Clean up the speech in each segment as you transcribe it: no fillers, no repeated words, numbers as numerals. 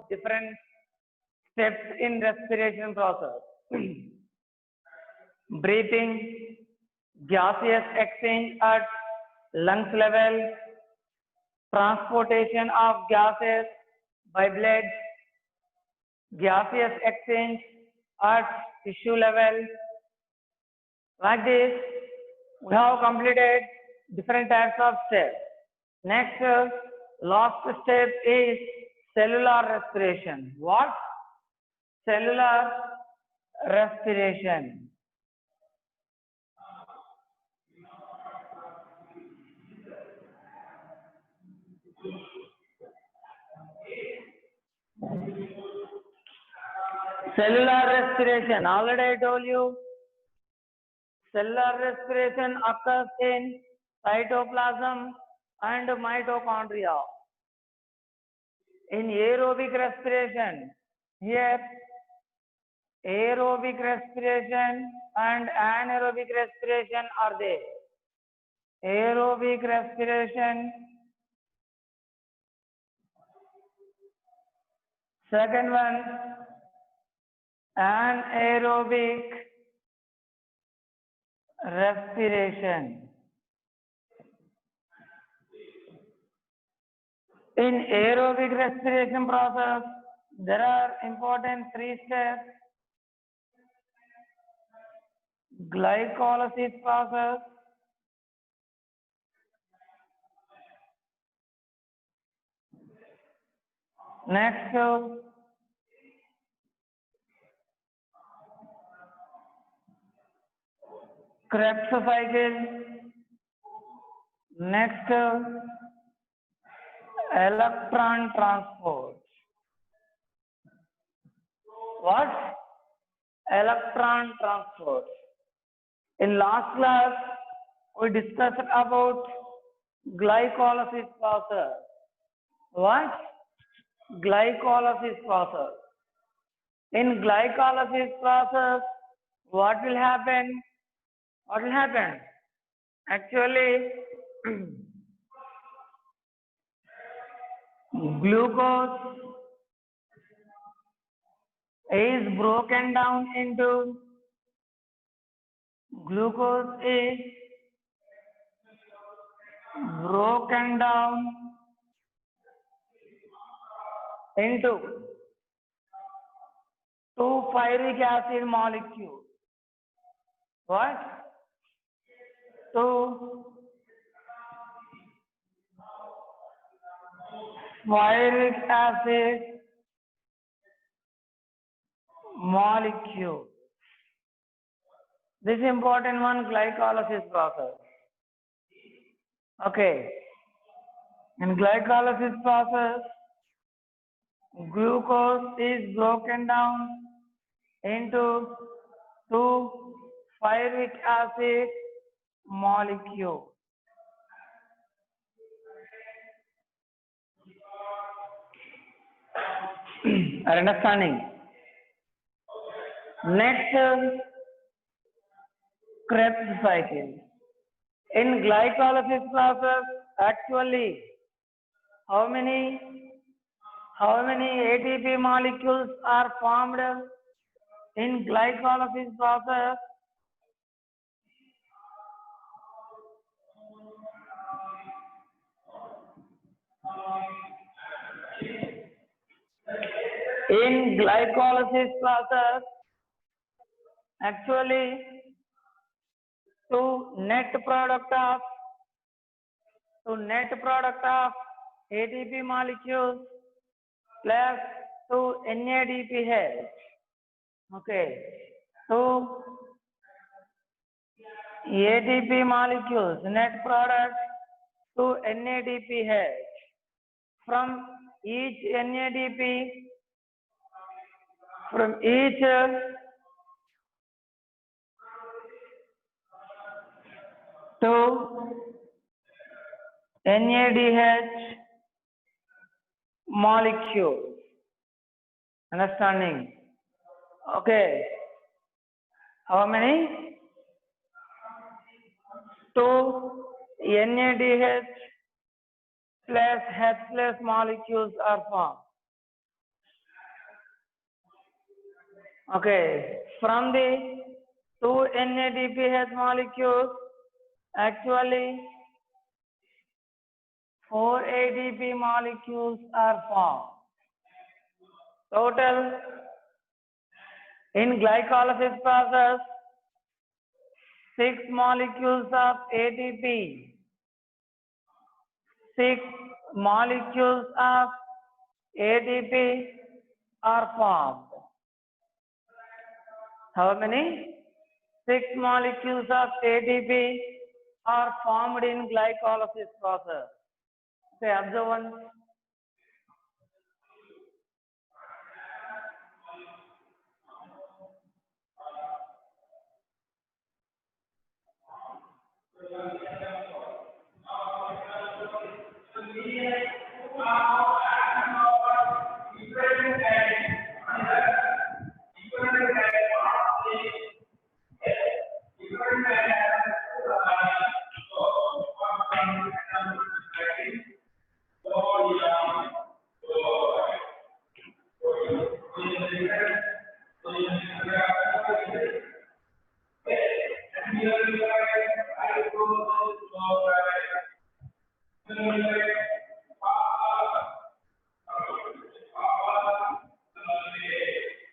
different steps in respiration process. Breathing, gaseous exchange at lungs level, transportation of gases by blood, gaseous exchange at tissue level. Like this, we have completed different types of steps. Next, last step is cellular respiration. What? Cellular respiration. Cellular respiration, already I told you, cellular respiration occurs in cytoplasm and mitochondria. In aerobic respiration, here aerobic respiration and anaerobic respiration are there. Aerobic respiration, second one, anaerobic respiration. In aerobic respiration process, there are important 3 steps. Glycolysis process, next Krebs cycle, next electron transport. What? Electron transport. In last class, we discussed about glycolysis process. What? Glycolysis process. In glycolysis process, what will happen? What will happen? Actually, glucose is broken down into two pyruvic acid molecules. What? Two pyruvic acid molecule. This is important one, glycolysis process. Okay. In glycolysis process, glucose is broken down into two pyruvic acid molecule. Are understanding? Next, Krebs cycle. In glycolysis process, actually, how many ATP molecules are formed in glycolysis process? In glycolysis process, actually, to net product of ATP molecules plus to NADPH. Okay, so ATP molecules net product to NADPH. From each NADP, from each to NADH molecule. Understanding? Okay. How many? Two NADH plus H plus molecules are formed. Okay, from the two NADPH molecules, actually 4 ADP molecules are formed. Total in glycolysis process, 6 molecules of ATP, 6 molecules of ATP are formed. How many? 6 molecules of ATP are formed in glycolysis process. Okay, observe one.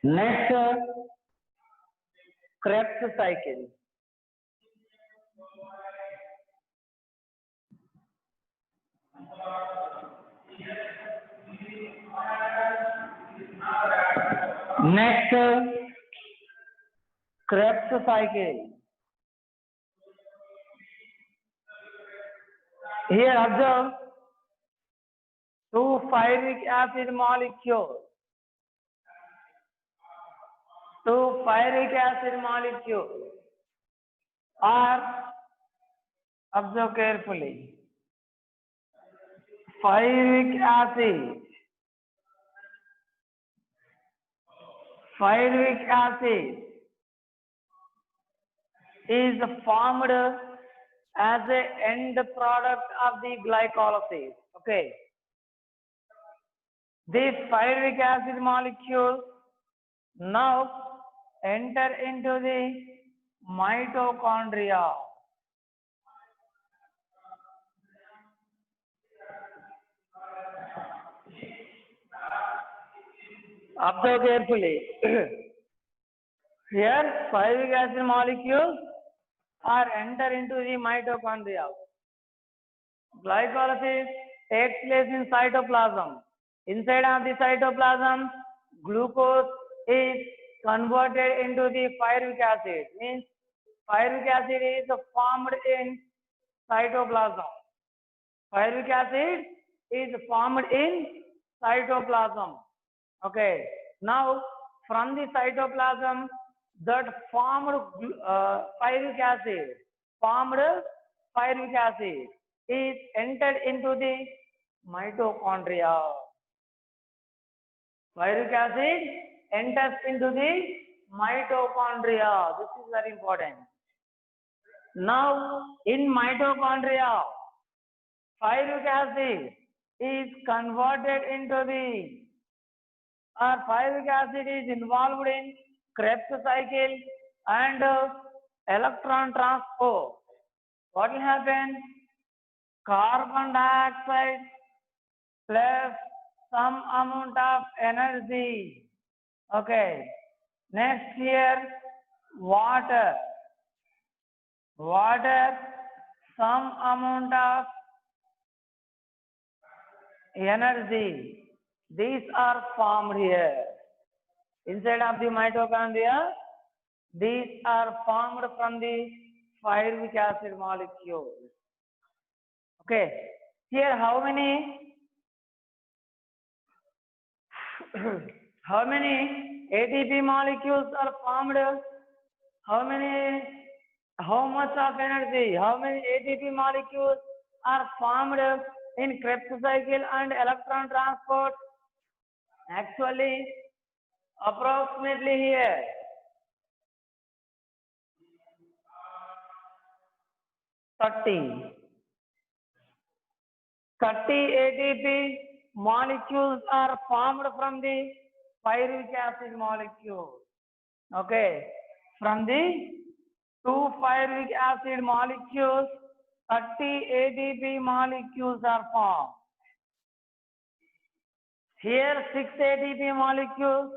Next, Krebs cycle. Next, Krebs cycle. Here observe 2 pyruvic acid molecules. 2 pyruvic acid molecules are, observe carefully, pyruvic acid. Pyruvic acid is formed as an end product of the glycolysis. Okay. This pyruvic acid molecule now enter into the mitochondria. Observe carefully. Here, pyruvic acid molecules are enter into the mitochondria. Glycolysis takes place in cytoplasm. Inside of the cytoplasm, glucose is converted into the pyruvic acid. Means pyruvic acid is formed in cytoplasm. Pyruvic acid is formed in cytoplasm. Okay. Now, from the cytoplasm, that formed pyruvic acid is entered into the mitochondria. Pyruvic acid enters into the mitochondria. This is very important. Now, in mitochondria, pyruvic acid is converted into the, or pyruvic acid is involved in Krebs cycle and electron transport. What will happen? Carbon dioxide plus some amount of energy. Okay. Next here, water. Water, some amount of energy. These are formed here. Inside of the mitochondria, these are formed from the pyruvic acid molecule. Okay. Here how many ATP molecules are formed? How much of energy? How many ATP molecules are formed in Krebs cycle and electron transport? Actually, approximately here 30 ATP molecules are formed from the pyruvic acid molecule. Okay, from the two pyruvic acid molecules, 30 ATP molecules are formed. Here 6 ATP molecules,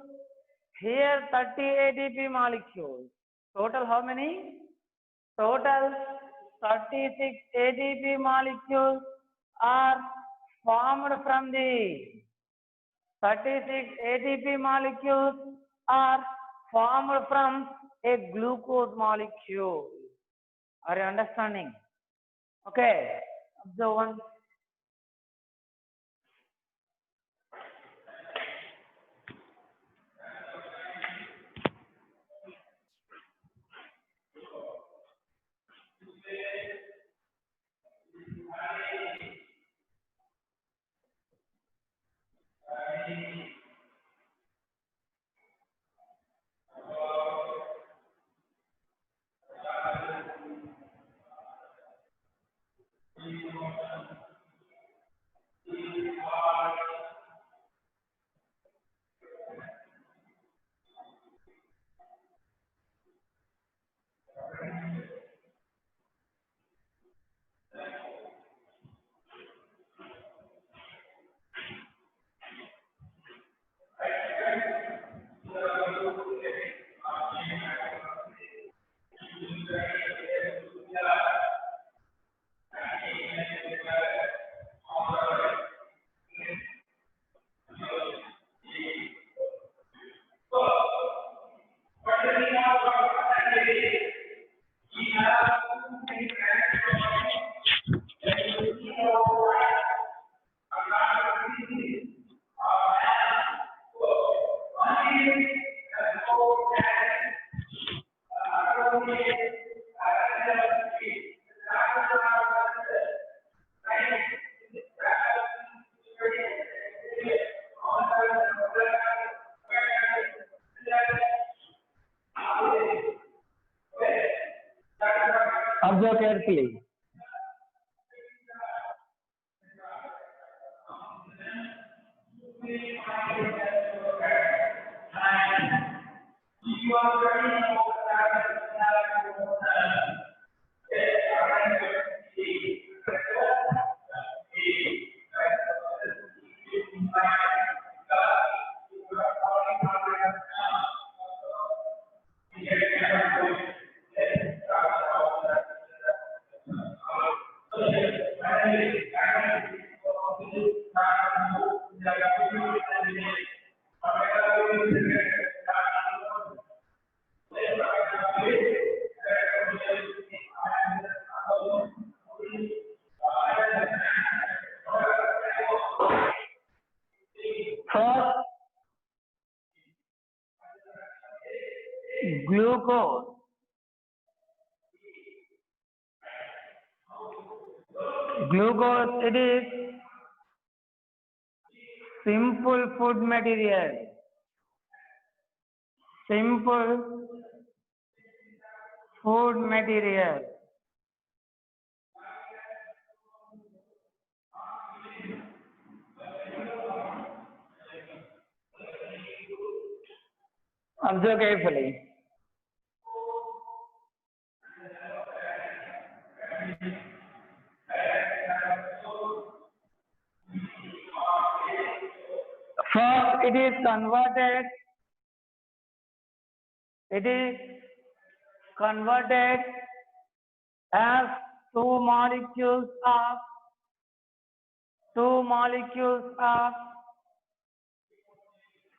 here 30 ATP molecules. Total how many? Total 36 ATP molecules are formed from the 36 ATP molecules are formed from a glucose molecule. Are you understanding? Okay. Observe one. Observe carefully. First, glucose. Glucose, it is simple food material. Simple food material. Observe carefully. First, it is converted as two molecules of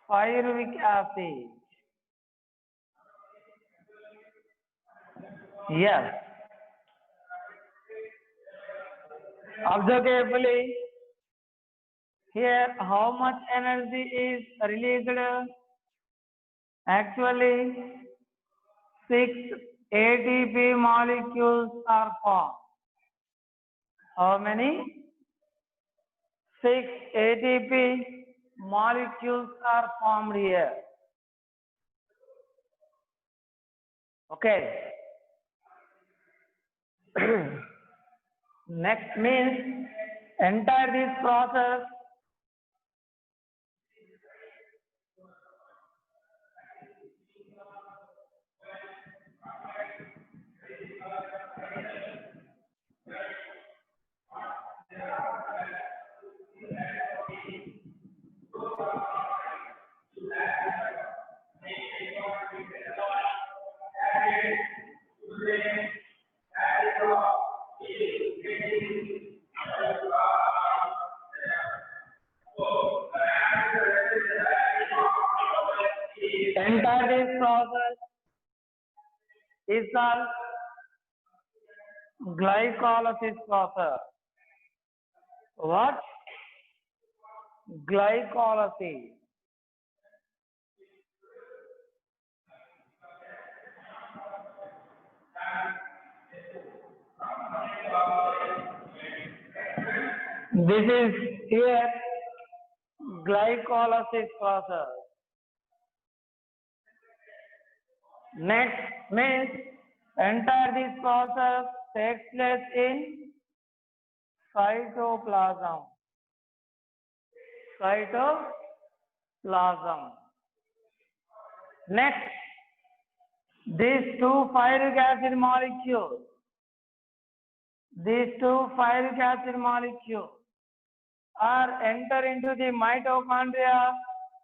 pyruvic acid. Yes. Observe carefully. Here, how much energy is released? Actually, 6 ATP molecules are formed. How many? 6 ATP molecules are formed here. Okay. Next means entire this process this process is called glycolysis process. What? Glycolysis. This is here glycolysis process. Next means entire this process takes place in cytoplasm. Cytoplasm. Next, these two pyruvic acid molecules, are enter into the mitochondria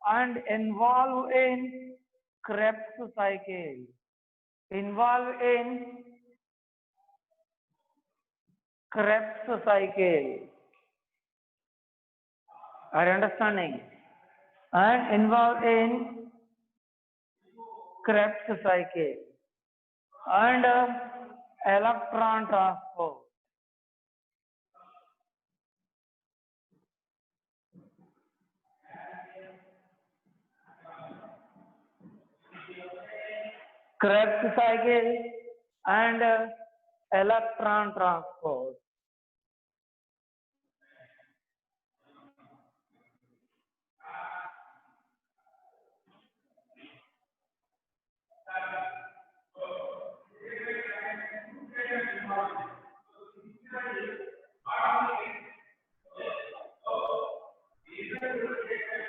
and involve in Krebs cycle. Are you understanding? And involved in Krebs cycle and electron transport. Krebs cycle and electron transport.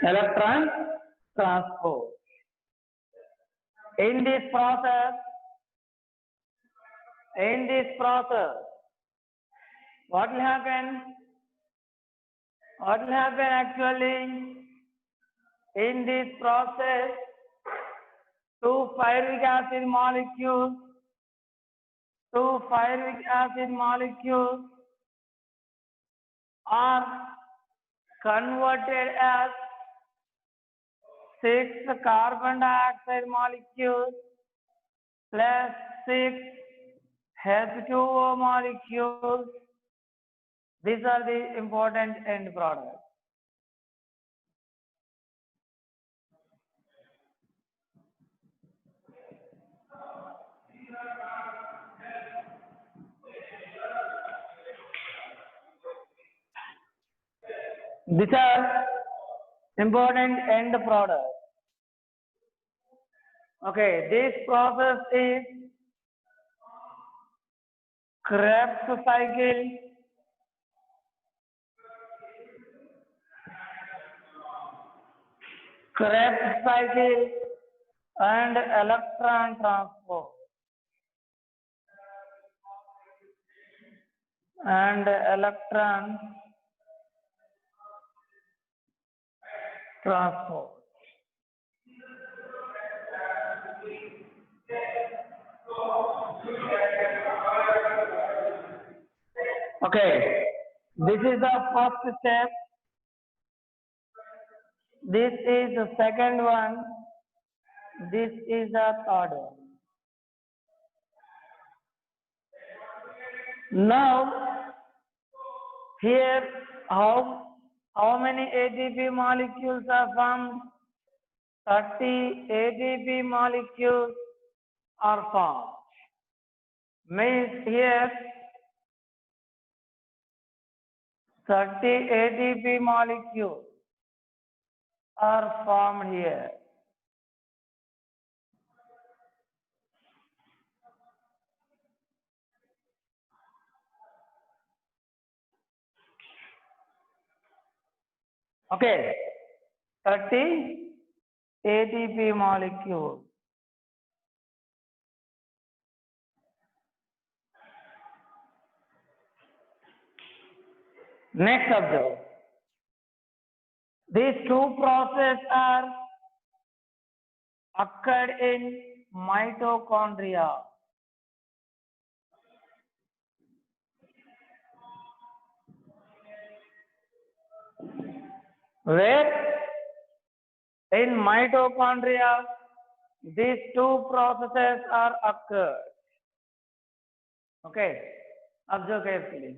Electron transport. In this process, what will happen? Actually? In this process, two pyruvic acid molecules are converted as 6 carbon dioxide molecules plus 6 H2O molecules. These are the important end products. These are important end products. Okay, this process is Krebs cycle. And electron transport. Okay, this is the first step. This is the second one. This is the third one. Now, here how many ATP molecules are formed? 30 ATP molecules are formed. Means here 30 ATP molecules are formed here. Okay, 30 ATP molecules. Next observe. These two processes are occurred in mitochondria. Where? In mitochondria these two processes are occurred. Okay, observe carefully.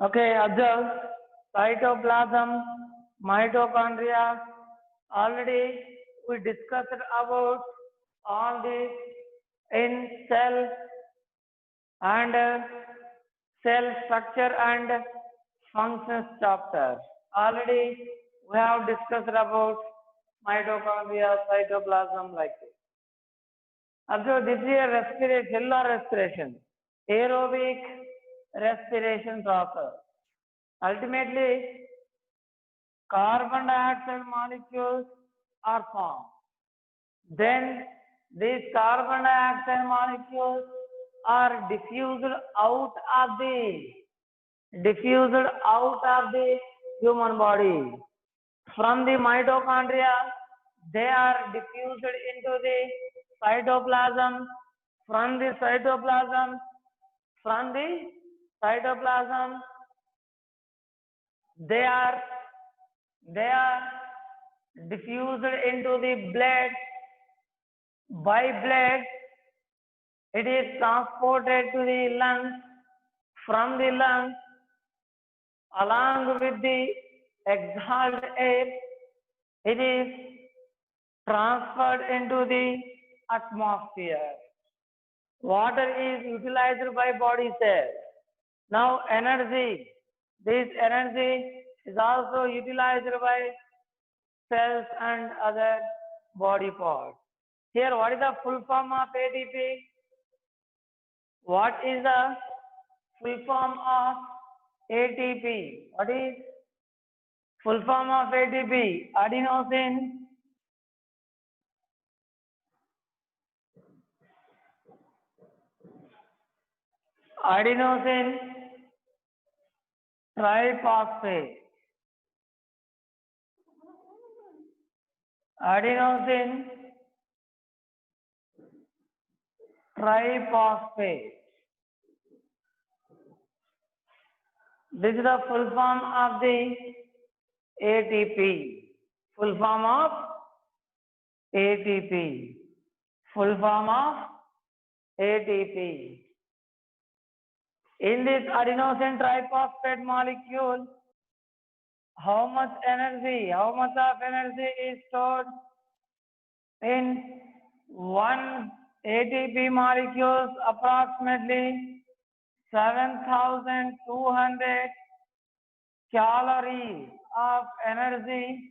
Okay, observe cytoplasm, mitochondria. Already we discussed about all this in cell and cell structure and functions chapter. Already we have discussed about mitochondria, cytoplasm like this. Observe this is a respiration, cellular respiration, aerobic respiration process. Ultimately, carbon dioxide molecules are formed. Then these carbon dioxide molecules are diffused out of the human body. From the mitochondria, they are diffused into the cytoplasm. From the cytoplasm, they are diffused into the blood. By blood, it is transported to the lungs. From the lungs, along with the exhaled air, it is transferred into the atmosphere. Water is utilized by body cells. Now energy, this energy is also utilized by cells and other body parts. Here, what is the full form of ATP? What is the full form of ATP? What is full form of ATP? Adenosine triphosphate. Adenosine triphosphate. This is the full form of the ATP. Full form of ATP. Full form of ATP. In this adenosine triphosphate molecule, how much of energy is stored in one ATP molecules? Approximately 7,200 calories of energy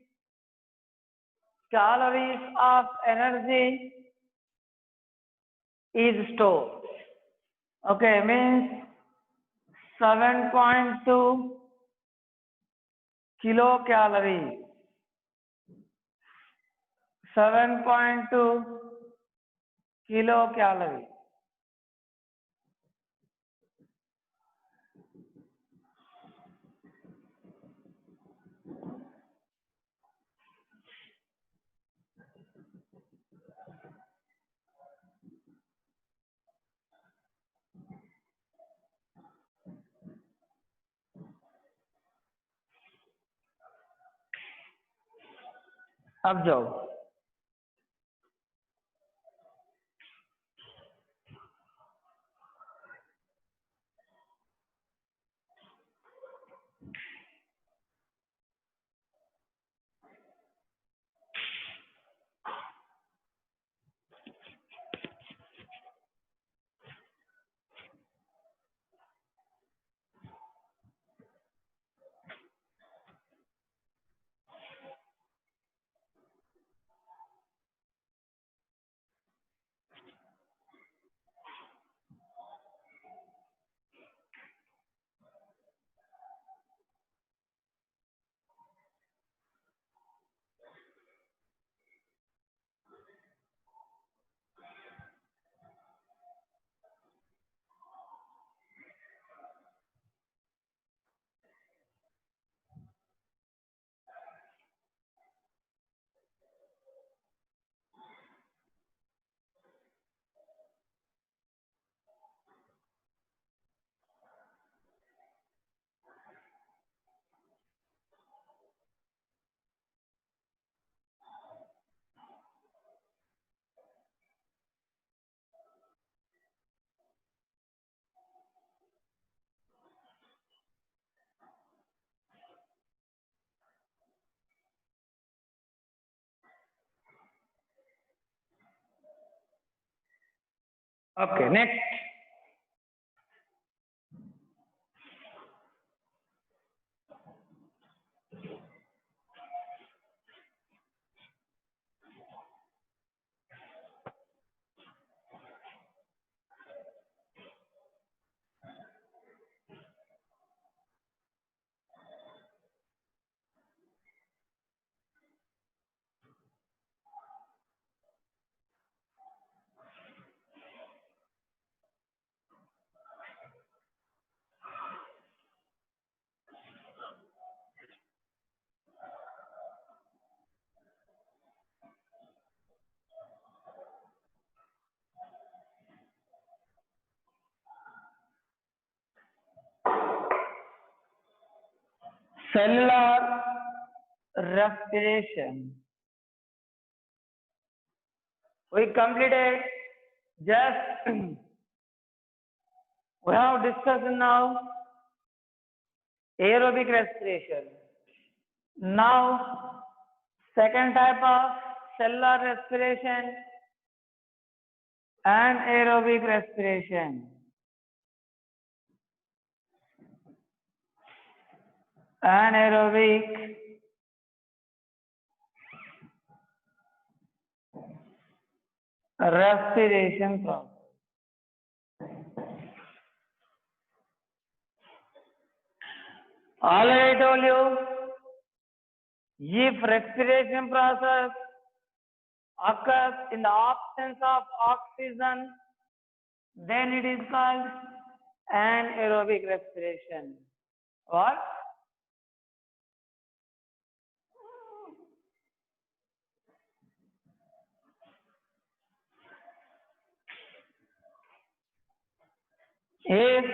is stored. Okay, means 7.2 kilocalories. 7.2 kilo calorie. अब जाओ, okay next. Cellular respiration. We completed just we have discussed now aerobic respiration. Now second type of cellular respiration, anaerobic respiration. Anaerobic respiration process. Already told you, if respiration process occurs in the absence of oxygen, then it is called anaerobic respiration. What? If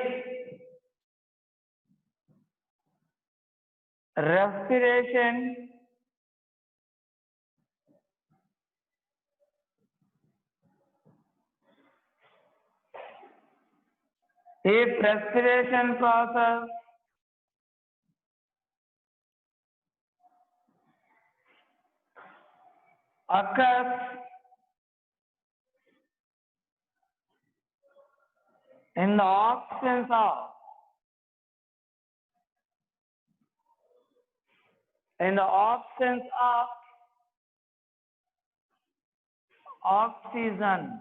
respiration process occurs in the absence of oxygen,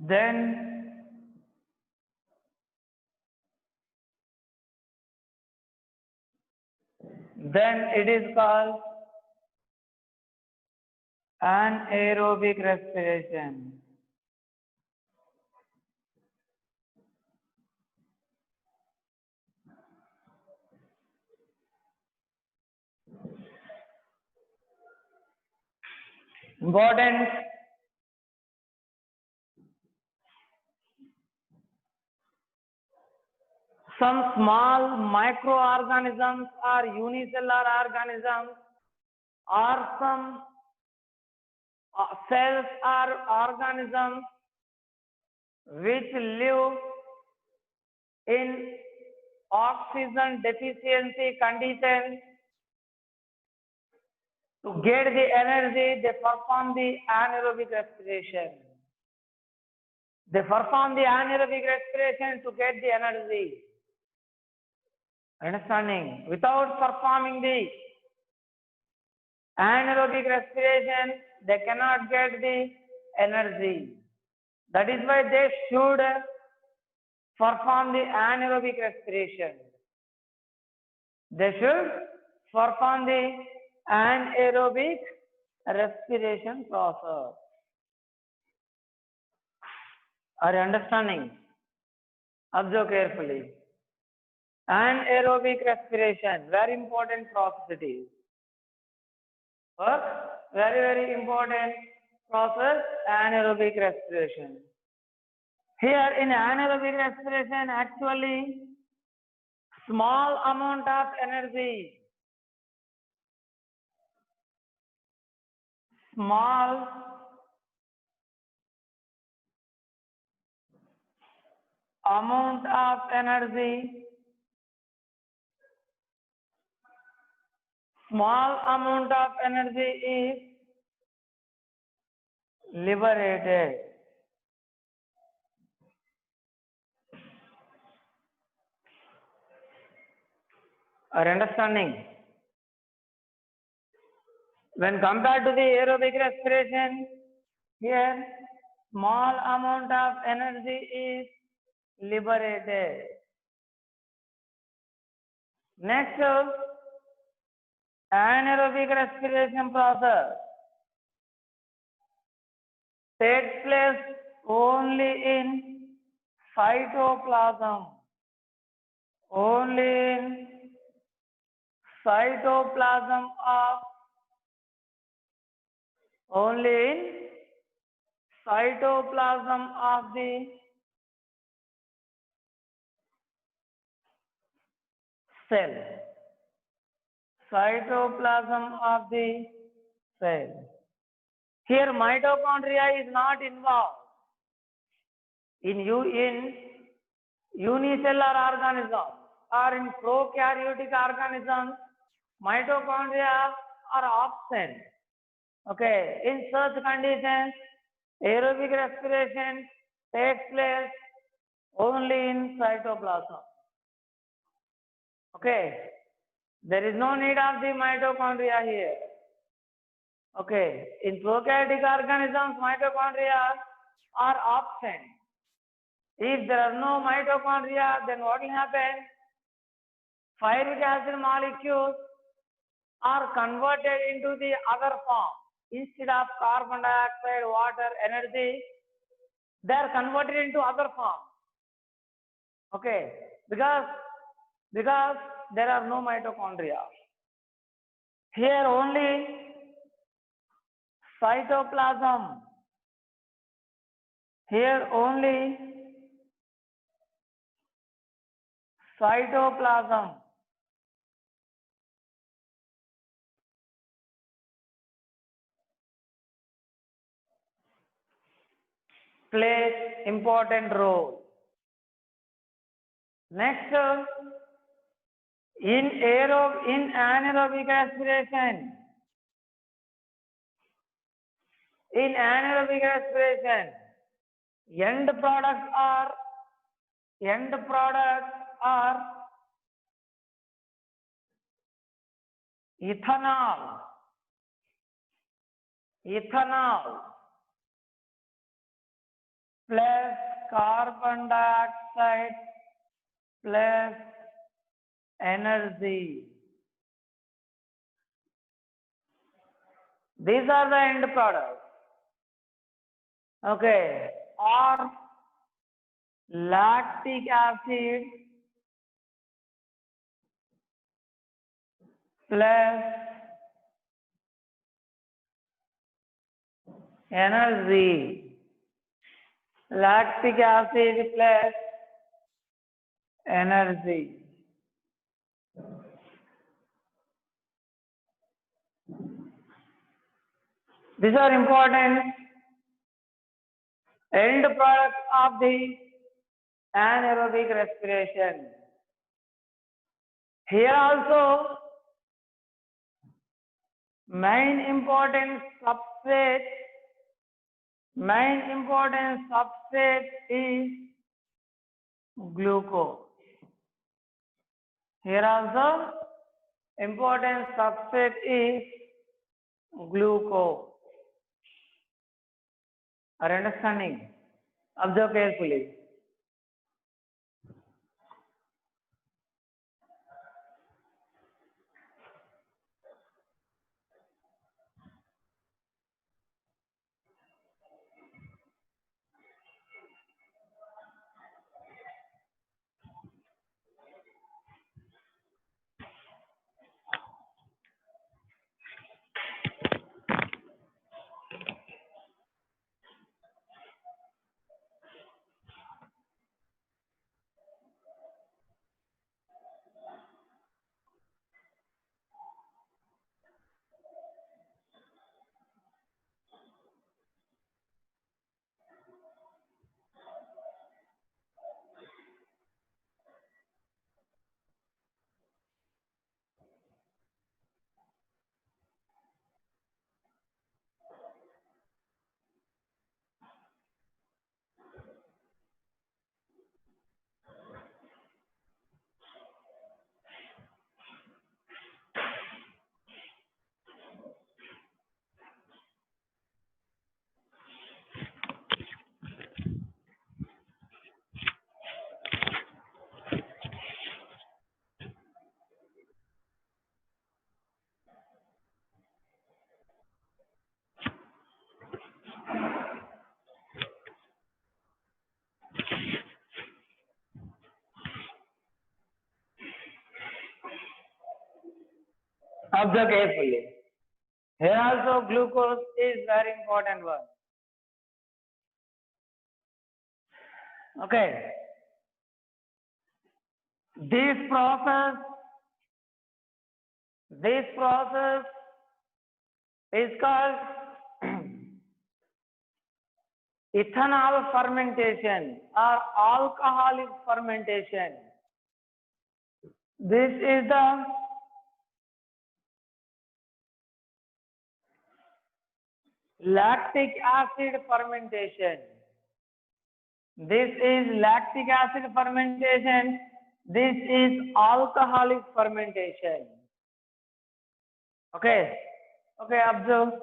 then it is called anaerobic respiration. Important. Some small microorganisms or unicellular organisms or some cells or organisms which live in oxygen deficiency conditions. To get the energy, they perform the anaerobic respiration. They perform the anaerobic respiration to get the energy. Understanding? Without performing the anaerobic respiration, they cannot get the energy. That is why they should perform the anaerobic respiration. They should perform the anaerobic respiration process. Are you understanding? Observe carefully. Anaerobic respiration, very important process it is. Very, very important process, anaerobic respiration. Here in anaerobic respiration, actually, small amount of energy, small amount of energy, small amount of energy is liberated. Are you understanding? When compared to the aerobic respiration, here small amount of energy is liberated. Next, anaerobic respiration process takes place only in cytoplasm. Only in cytoplasm of the cell. Cytoplasm of the cell. Here mitochondria is not involved. In unicellular organisms or in prokaryotic organisms, mitochondria are absent. Okay, in such conditions, aerobic respiration takes place only in cytoplasm. Okay, there is no need of the mitochondria here. Okay, in prokaryotic organisms, mitochondria are absent. If there are no mitochondria, then what will happen? Pyruvic acid molecules are converted into the other form. Instead of carbon dioxide, water, energy, they are converted into other form. Okay, because there are no mitochondria. Here only cytoplasm. Here only cytoplasm. Plays important role. Next, in anaerobic respiration, end products are ethanol plus carbon dioxide plus energy. These are the end products. Okay, or lactic acid plus energy. Lactic acid plus energy. These are important end products of the anaerobic respiration. Here also main important substrate is glucose. Here also important substrate is glucose. Are you understanding? Observe carefully. Observe carefully. Here also glucose is very important one. Okay. This process is called ethanol fermentation or alcoholic fermentation. This is the lactic acid fermentation. This is lactic acid fermentation. This is alcoholic fermentation. Okay. Okay, observe.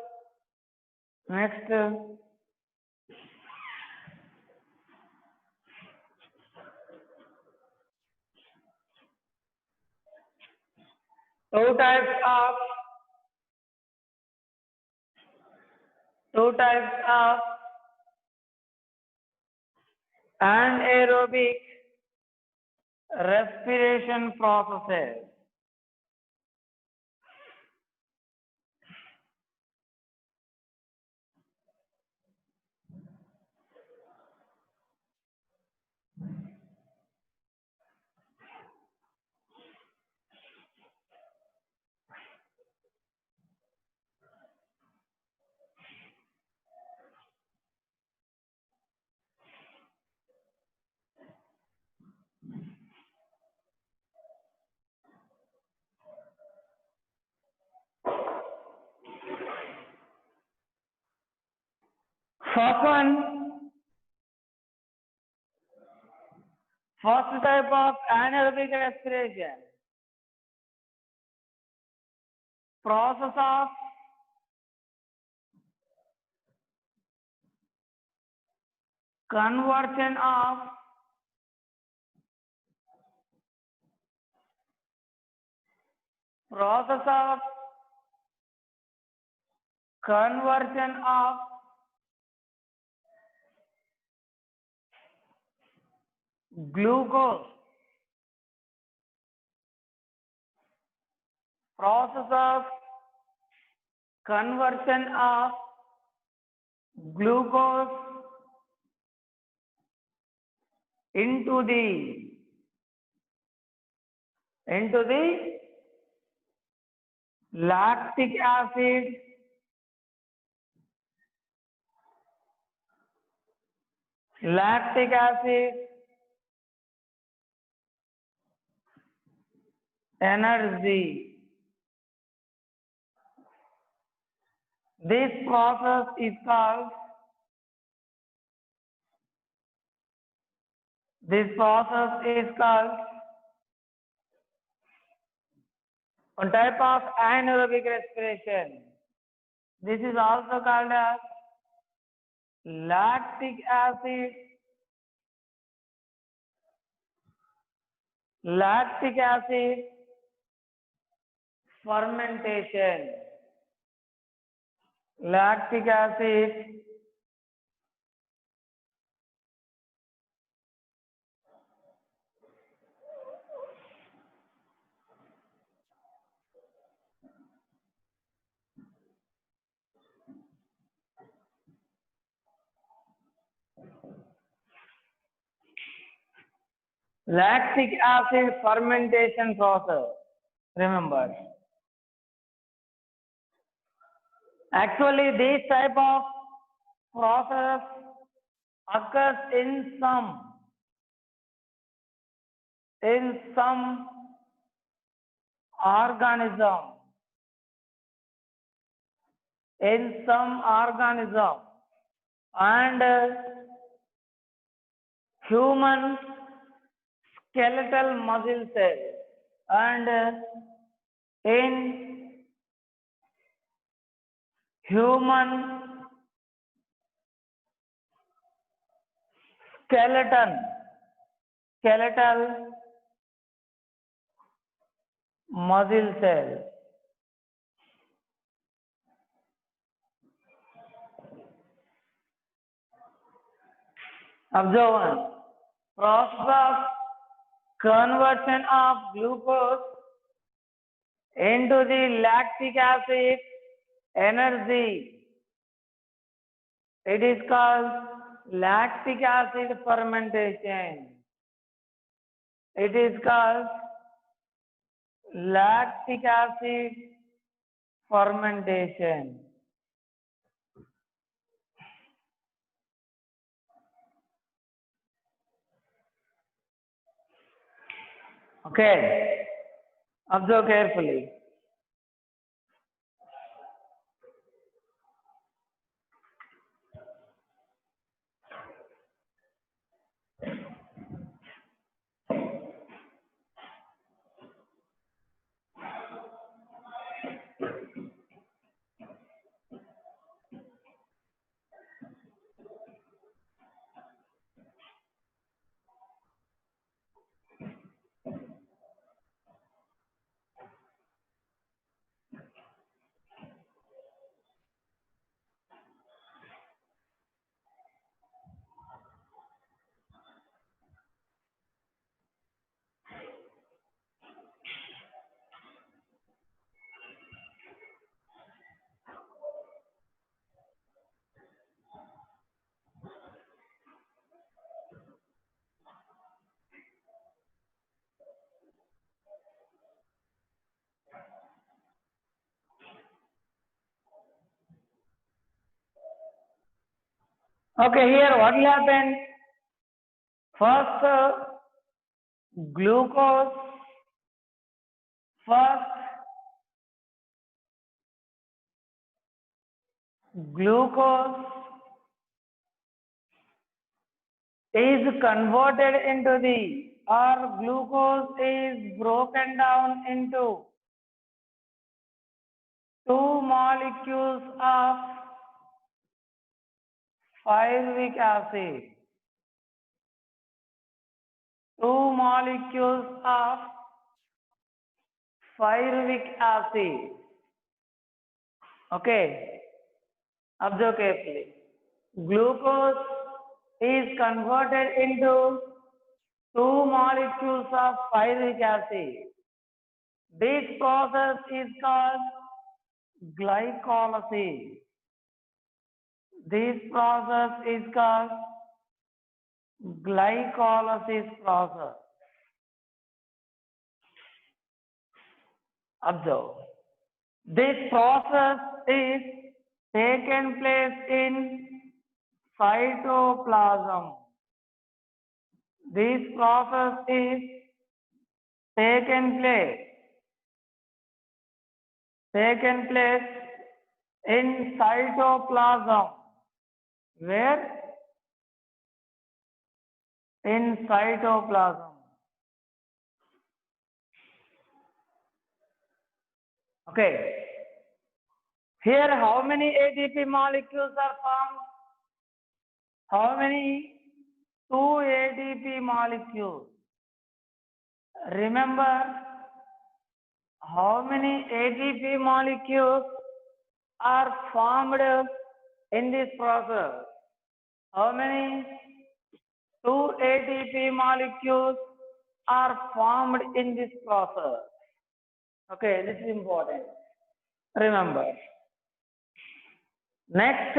Next. Two types of anaerobic respiration processes. First type of anaerobic respiration, process of conversion of conversion of glucose, process of conversion of glucose into the lactic acid, energy. This process is called one type of anaerobic respiration. This is also called as lactic acid fermentation. Lactic acid fermentation process. Remember, actually this type of process occurs in some organism, and human skeletal muscle cells, and in human skeletal muscle cells. Observe one. Process of conversion of glucose into the lactic acid energy. It is called lactic acid fermentation. Okay, observe carefully. Okay, here what will happen? First, glucose is converted into glucose is broken down into two molecules of pyruvic acid. Okay. Observe carefully. Glucose is converted into two molecules of pyruvic acid. This process is called glycolysis. This process is called glycolysis process. Observe. This process is taken place in cytoplasm. This process is taken place in cytoplasm. Where? In cytoplasm. Okay. Here, how many ATP molecules are formed? How many? 2 ATP molecules. Remember, how many ATP molecules are formed in this process? How many? 2 ATP molecules are formed in this process. Okay, this is important. Remember. Next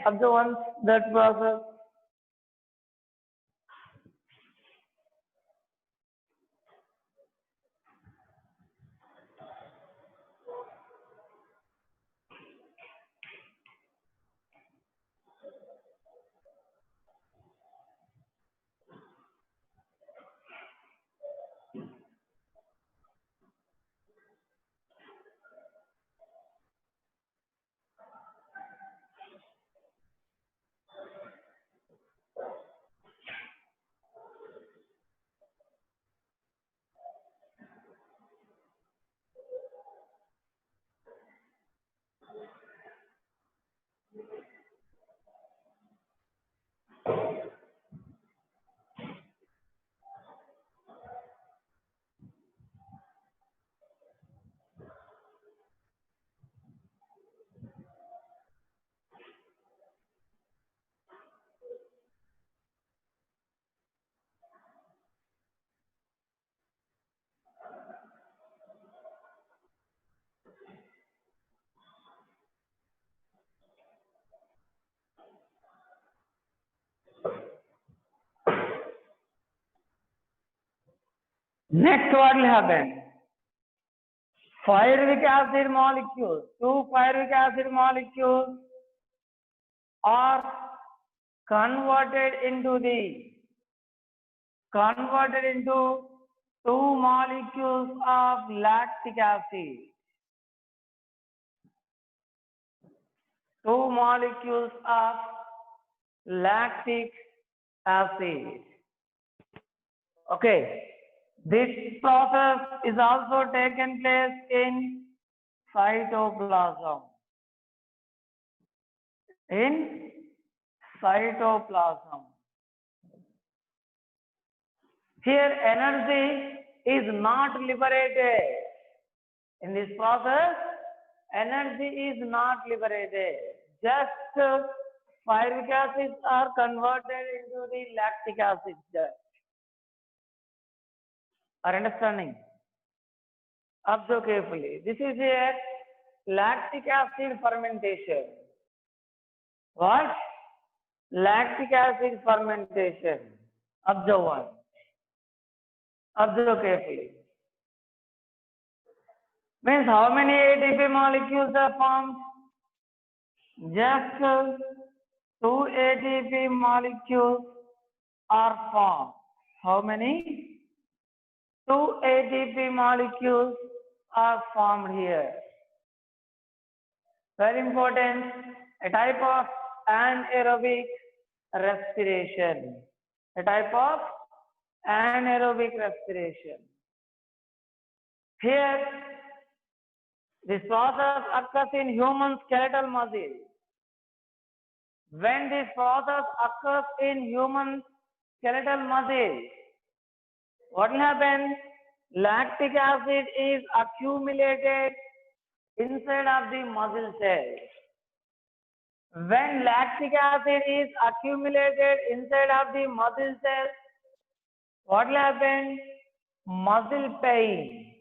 of the ones that process. Next, what will happen? Pyruvic acid molecules, 2 pyruvic acid molecules are converted into 2 molecules of lactic acid. 2 molecules of lactic acid. Okay. This process is also taken place in cytoplasm. In cytoplasm. Here energy is not liberated. In this process, energy is not liberated. Just pyruvic acids are converted into the lactic acid. Are understanding? Observe carefully. This is a lactic acid fermentation. What? Lactic acid fermentation. Observe one. Observe carefully. Means how many ATP molecules are formed? Just 2 ATP molecules are formed. How many? 2 ATP molecules are formed here. Very important, a type of anaerobic respiration. A type of anaerobic respiration. Here, this process occurs in human skeletal muscle. When this process occurs in human skeletal muscle, what will happen? Lactic acid is accumulated inside of the muscle cells. When lactic acid is accumulated inside of the muscle cells, what will happen? Muscle pain.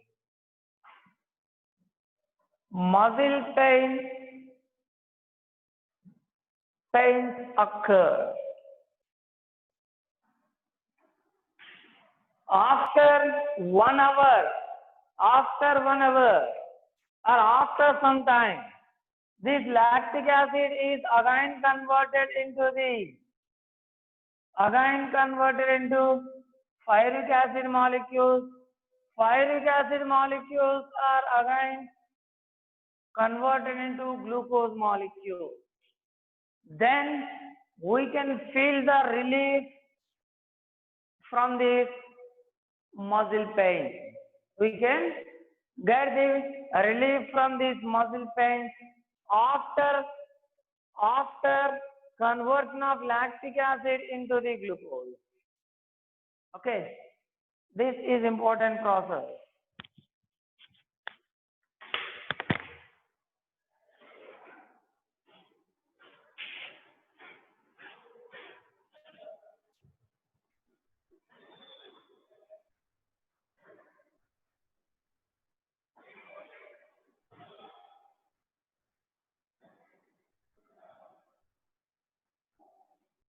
Pains occur. After 1 hour, or after some time, this lactic acid is again converted into pyruvic acid molecules. Pyruvic acid molecules are again converted into glucose molecules. Then we can feel the relief from this muscle pain. We can get the relief from this muscle pain after conversion of lactic acid into the glucose. Okay, this is important process.